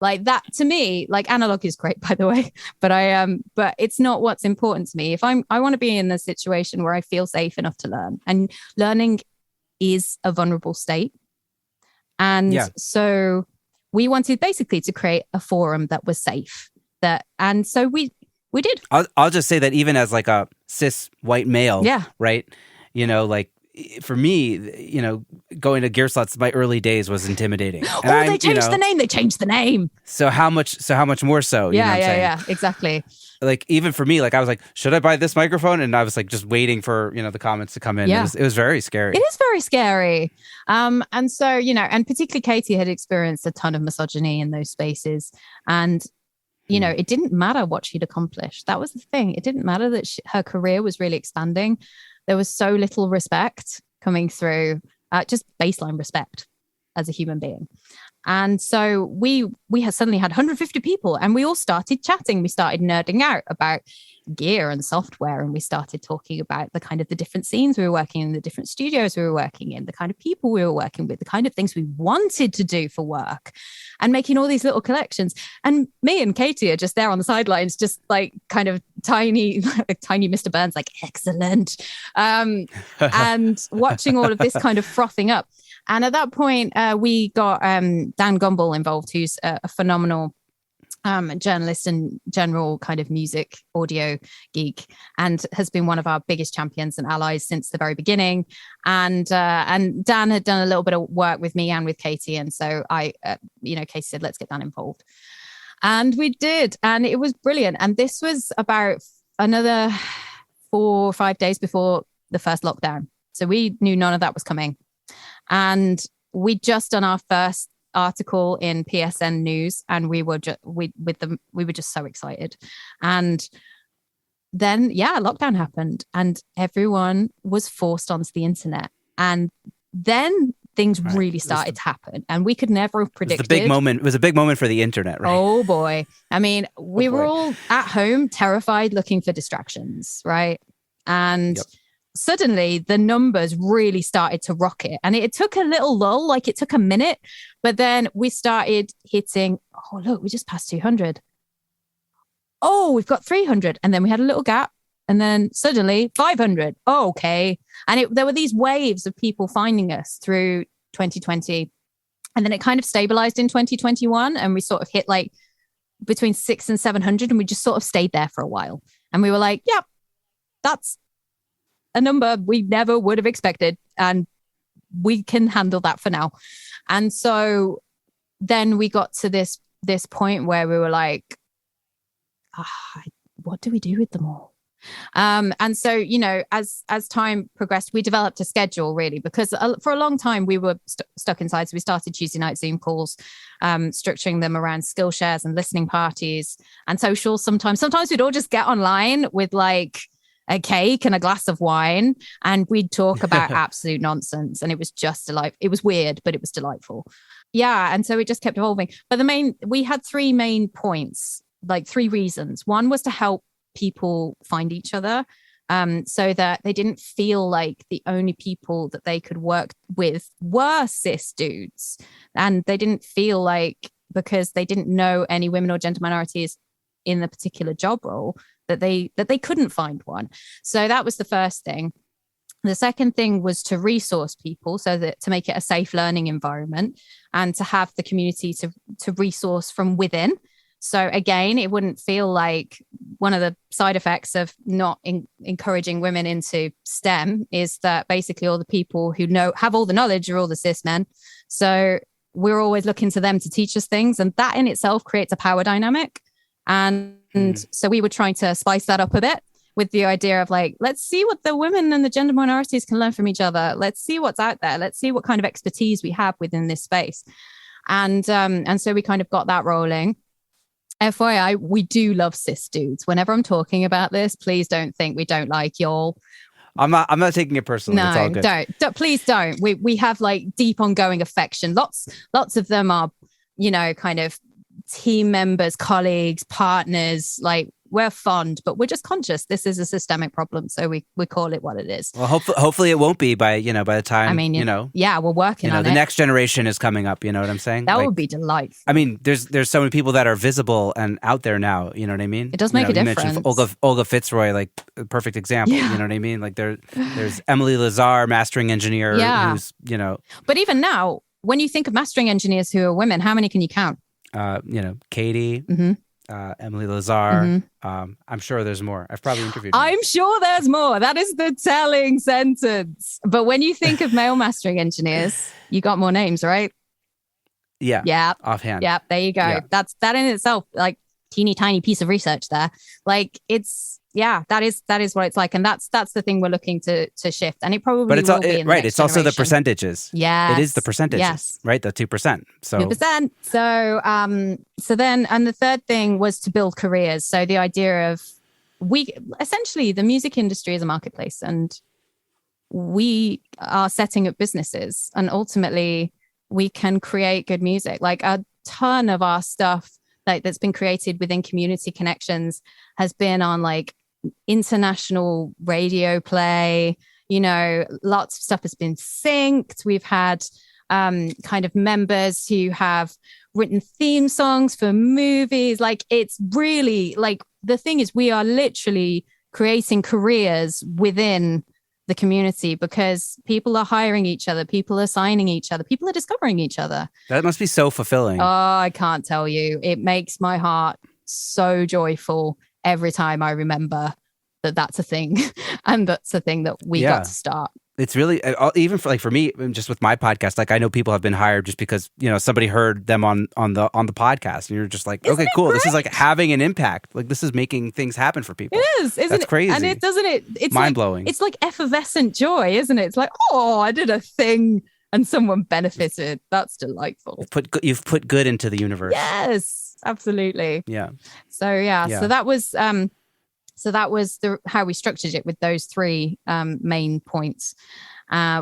Like that to me, like analog is great, by the way, but it's not what's important to me. If I want to be in a situation where I feel safe enough to learn, and learning is a vulnerable state. And Yeah. so we wanted basically to create a forum that was safe. And so we did. I'll just say that even as like a cis white male, Yeah. right? Like for me, going to gear slots, my early days was intimidating. And Oh, they changed the name. They changed the name. So how much more so? You know what I'm saying? Yeah, exactly. Like even for me, like I was like, should I buy this microphone? And I was like just waiting for, the comments to come in. Yeah. It was very scary. It is very scary. And so, and particularly Katie had experienced a ton of misogyny in those spaces. And it didn't matter what she'd accomplished. That was the thing. It didn't matter that her career was really expanding. There was so little respect coming through, just baseline respect as a human being. And so we suddenly had 150 people, and we all started chatting. We started nerding out about gear and software, and we started talking about the kind of the different scenes we were working in, the different studios we were working in, the kind of people we were working with, the kind of things we wanted to do for work, and making all these little collections. And me and Katie are just there on the sidelines, just like kind of tiny Mr. Burns, like excellent, and watching all of this kind of frothing up. And at that point, we got Dan Gumbel involved, who's a phenomenal journalist and general kind of music audio geek, and has been one of our biggest champions and allies since the very beginning. And Dan had done a little bit of work with me and with Katie, and so Katie said, let's get Dan involved, and we did, and it was brilliant. And this was about another 4 or 5 days before the first lockdown, so we knew none of that was coming. And we'd just done our first article in PSN News, and we were just so excited. And then lockdown happened, and everyone was forced onto the internet, and then things really started to happen, and we could never have predicted. It was a big moment for the internet, right? Oh boy. I mean, we were all at home terrified, looking for distractions, right? And suddenly the numbers really started to rocket, and it took a little lull, like it took a minute, but then we started hitting, oh look, we just passed 200. Oh, we've got 300. And then we had a little gap, and then suddenly 500. Oh, okay. And there were these waves of people finding us through 2020. And then it kind of stabilized in 2021, and we sort of hit like between 600 and 700, and we just sort of stayed there for a while. And we were like, yeah, that's a number we never would have expected, and we can handle that for now. And so then we got to this point where we were like, what do we do with them all? And so, as time progressed, we developed a schedule, really, because for a long time we were stuck inside. So we started Tuesday night Zoom calls, structuring them around skill shares and listening parties and socials. Sometimes we'd all just get online with like a cake and a glass of wine, and we'd talk about absolute nonsense. And it was just delightful. It was weird, but it was delightful. Yeah. And so it just kept evolving. But we had 3 main points, like 3 reasons. One was to help people find each other, so that they didn't feel like the only people that they could work with were cis dudes. And they didn't feel like, because they didn't know any women or gender minorities in the particular job role, that they couldn't find one. So that was the first thing. The second thing was to resource people, so that to make it a safe learning environment, and to have the community to resource from within. So again, it wouldn't feel like one of the side effects of not encouraging women into STEM is that basically all the people who have all the knowledge are all the cis men. So we're always looking to them to teach us things, and that in itself creates a power dynamic. And so we were trying to spice that up a bit with the idea of like, let's see what the women and the gender minorities can learn from each other. Let's see what's out there. Let's see what kind of expertise we have within this space. And so we kind of got that rolling. FYI, we do love cis dudes. Whenever I'm talking about this, please don't think we don't like y'all. I'm not taking it personally. No, it's all good. Don't. Please don't. We have like deep ongoing affection. Lots of them are, kind of team members, colleagues, partners. Like we're fond, but we're just conscious this is a systemic problem, so we call it what it is. Well, hopefully it won't be by the time, I mean, yeah, we're working on the it. next generation is coming up, you know what I'm saying? That would be delightful. I mean, there's so many people that are visible and out there now, you know what I mean? It does make a difference. You mentioned Olga Fitzroy, like a perfect example, you know what I mean? Like there's Emily Lazar, mastering engineer, who's, But even now, when you think of mastering engineers who are women, how many can you count? Katie, Emily Lazar. I'm sure there's more. I've probably interviewed her. I'm sure there's more. That is the telling sentence. But when you think of male mastering engineers, you got more names, right? Yeah. Offhand. Yeah. There you go. Yeah. That in itself, like teeny tiny piece of research there. Like that is what it's like, and that's the thing we're looking to shift, and it probably will be in the next It's also the percentages. Yeah, it is the percentages, right? The 2%. So 2%. So then, and the third thing was to build careers. So the idea of essentially the music industry is a marketplace, and we are setting up businesses, and ultimately we can create good music. Like a ton of our stuff that's been created within Community Connections has been on like international radio play. Lots of stuff has been synced. We've had kind of members who have written theme songs for movies. Like it's really like the thing is we are literally creating careers within the community because people are hiring each other, people are signing each other, people are discovering each other. That must be so fulfilling. Oh, I can't tell you. It makes my heart so joyful every time I remember that that's a thing and that's a thing that we got to start. It's really, even for me, just with my podcast, like I know people have been hired just because, somebody heard them on the podcast and you're just like, Isn't okay, cool. Great? This is like having an impact. Like this is making things happen for people. It is, isn't That's it? crazy. And it's mind blowing. It's like effervescent joy, isn't it? It's like, oh, I did a thing and someone benefited. That's delightful. You've put good into the universe. Yes, absolutely. Yeah. So that was how we structured it with those three main points,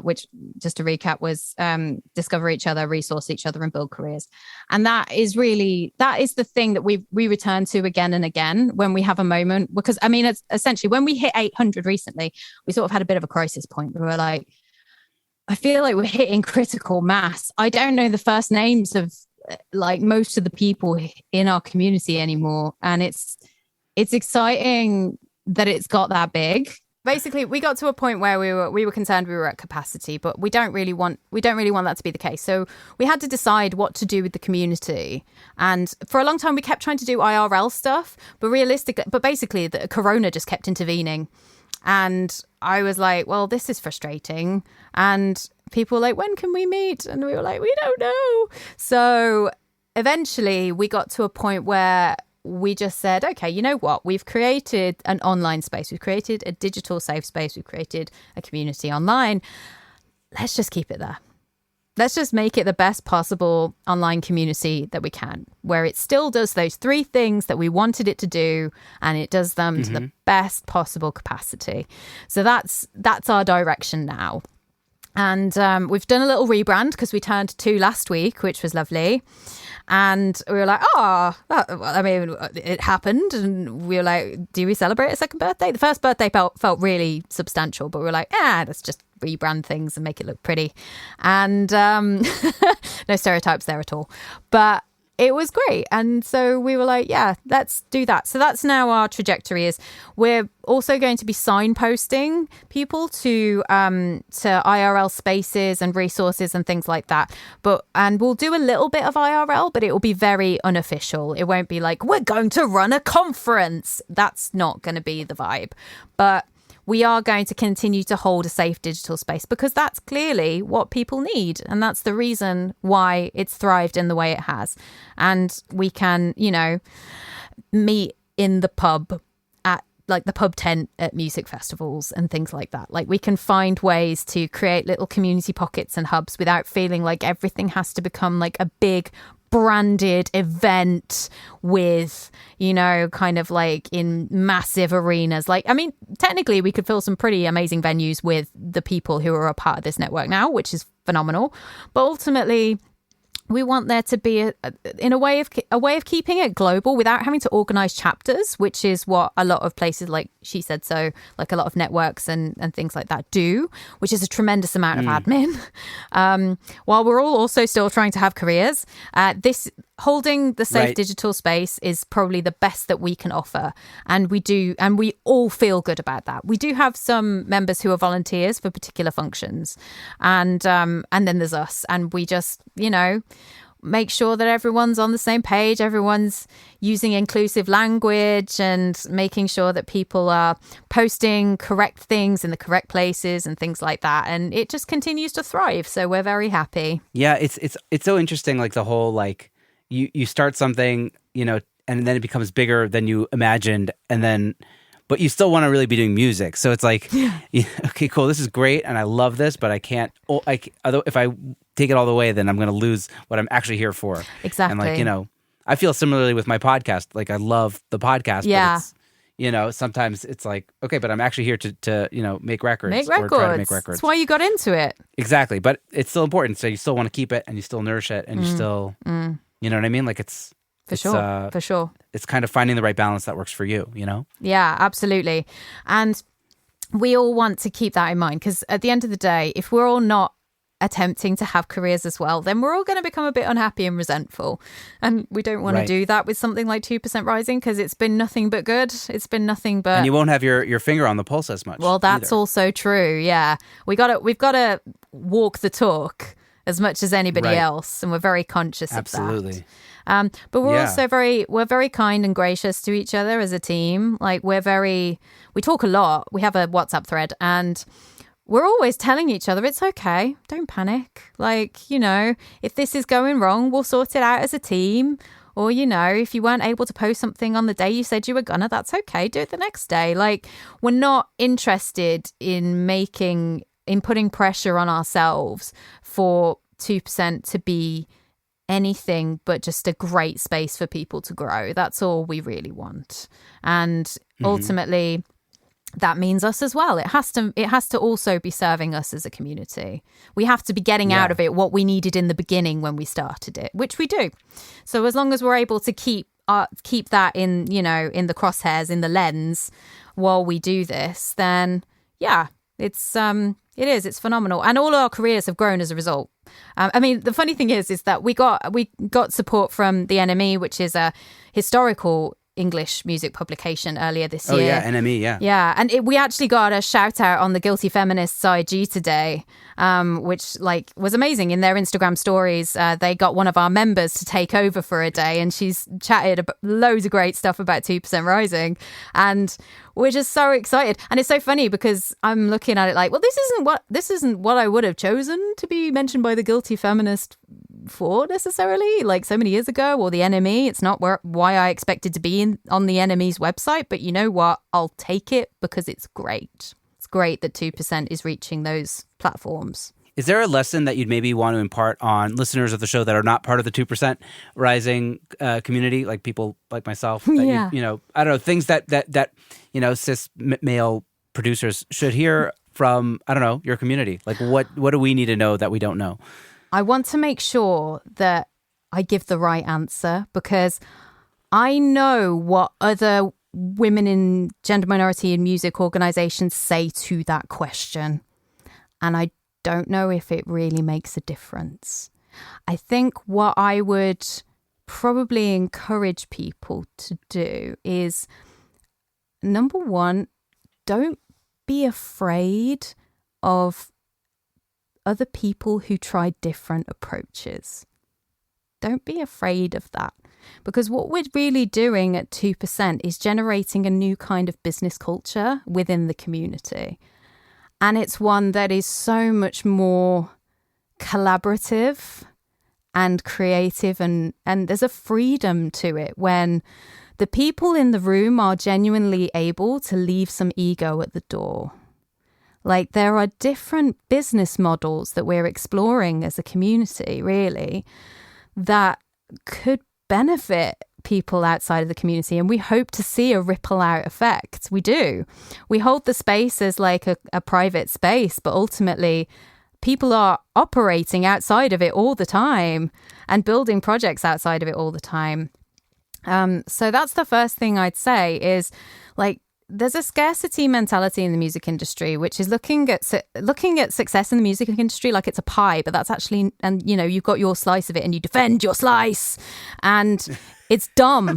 which, just to recap, was discover each other, resource each other, and build careers. And that is the thing that we return to again and again when we have a moment. Because, I mean, it's essentially when we hit 800 recently, we sort of had a bit of a crisis point. We were like, I feel like we're hitting critical mass. I don't know the first names of like most of the people in our community anymore. And it's exciting that it's got that big. Basically, we got to a point where we were concerned we were at capacity, but we don't really want that to be the case. So we had to decide what to do with the community. And for a long time, we kept trying to do IRL stuff, but basically, the Corona just kept intervening. And I was like, well, this is frustrating. And people were like, when can we meet? And we were like, we don't know. So eventually, we got to a point where we just said, okay, you know what? We've created an online space. We've created a digital safe space. We've created a community online. Let's just keep it there. Let's just make it the best possible online community that we can, where it still does those three things that we wanted it to do, and it does them to the best possible capacity. So that's our direction now. And we've done a little rebrand because we turned 2 last week, which was lovely. And we were like, it happened. And we were like, do we celebrate a second birthday? The first birthday felt really substantial, but we were like, let's just rebrand things and make it look pretty. And no stereotypes there at all. But it was great. And so we were like, yeah, let's do that. So that's now our trajectory. Is we're also going to be signposting people to IRL spaces and resources and things like that. And we'll do a little bit of IRL, but it will be very unofficial. It won't be like, we're going to run a conference. That's not going to be the vibe. But we are going to continue to hold a safe digital space because that's clearly what people need. And that's the reason why it's thrived in the way it has. And we can, meet in the pub at like the pub tent at music festivals and things like that. Like we can find ways to create little community pockets and hubs without feeling like everything has to become like a big branded event with, kind of like in massive arenas. Like, I mean, technically we could fill some pretty amazing venues with the people who are a part of this network now, which is phenomenal. But ultimately, we want there to be a way of keeping it global without having to organize chapters, which is what a lot of places like She Said So, like a lot of networks and things like that do, which is a tremendous amount of admin. While we're all also still trying to have careers, this holding the safe digital space is probably the best that we can offer. And we all feel good about that. We do have some members who are volunteers for particular functions. And then there's us. And we just, make sure that everyone's on the same page, everyone's using inclusive language and making sure that people are posting correct things in the correct places and things like that. And it just continues to thrive. So we're very happy. Yeah, it's so interesting, like the whole, like, you start something, and then it becomes bigger than you imagined, but you still want to really be doing music. So it's like, okay, cool, this is great, and I love this, but I can't. If I take it all the way, then I'm going to lose what I'm actually here for. Exactly. And like, I feel similarly with my podcast. Like, I love the podcast. Yeah. But it's, sometimes it's like, okay, but I'm actually here to make records. Or try to make records. That's why you got into it. Exactly. But it's still important. So you still want to keep it, and you still nourish it, and you still, you know what I mean? Like, for sure. It's kind of finding the right balance that works for you, Yeah, absolutely. And we all want to keep that in mind, because at the end of the day, if we're all not attempting to have careers as well, then we're all going to become a bit unhappy and resentful. And we don't want to do that with something like 2% Rising, because it's been nothing but good. It's been nothing but... And you won't have your finger on the pulse as much. Well, that's also true, yeah. We've got to walk the talk as much as anybody else, and we're very conscious of that. Absolutely. But we're also very kind and gracious to each other as a team. Like, we talk a lot. We have a WhatsApp thread, and we're always telling each other, it's okay, don't panic. Like, if this is going wrong, we'll sort it out as a team. Or, if you weren't able to post something on the day you said you were gonna, that's okay, do it the next day. Like, we're not interested in putting pressure on ourselves for 2% to be anything but just a great space for people to grow. That's all we really want. And ultimately, that means us as well. It has to also be serving us as a community. We have to be getting out of it what we needed in the beginning when we started it, which we do. So as long as we're able to keep that in the crosshairs, in the lens while we do this, then it's phenomenal. And all our careers have grown as a result. The funny thing is that we got support from the NME, which is a historical English music publication, earlier this year. Oh yeah, NME, yeah. Yeah, and we actually got a shout out on the Guilty Feminist IG today, which was amazing. In their Instagram stories, they got one of our members to take over for a day, and she's chatted about loads of great stuff about 2% Rising, and we're just so excited. And it's so funny because I'm looking at it like, well, this isn't what I would have chosen to be mentioned by the Guilty Feminist for necessarily, like so many years ago, or the NME. It's not why I expected to be on the NME's website, but you know what? I'll take it because it's great. It's great that 2% is reaching those platforms. Is there a lesson that you'd maybe want to impart on listeners of the show that are not part of the 2% Rising community, like people like myself? That I don't know, things that cis male producers should hear from, I don't know, your community. Like, what do we need to know that we don't know? I want to make sure that I give the right answer, because I know what other women in gender minority in music organizations say to that question. And I don't know if it really makes a difference. I think what I would probably encourage people to do is, number one, don't be afraid of other people who try different approaches. Don't be afraid of that, because what we're really doing at 2% is generating a new kind of business culture within the community. And it's one that is so much more collaborative and creative, and there's a freedom to it when the people in the room are genuinely able to leave some ego at the door. Like, there are different business models that we're exploring as a community, really, that could benefit people outside of the community. And we hope to see a ripple out effect. We do. We hold the space as like a private space, but ultimately people are operating outside of it all the time and building projects outside of it all the time. So that's the first thing I'd say is like, there's a scarcity mentality in the music industry, which is looking at success in the music industry like it's a pie, but that's actually, and you know, you've got your slice of it and you defend your slice, and it's dumb.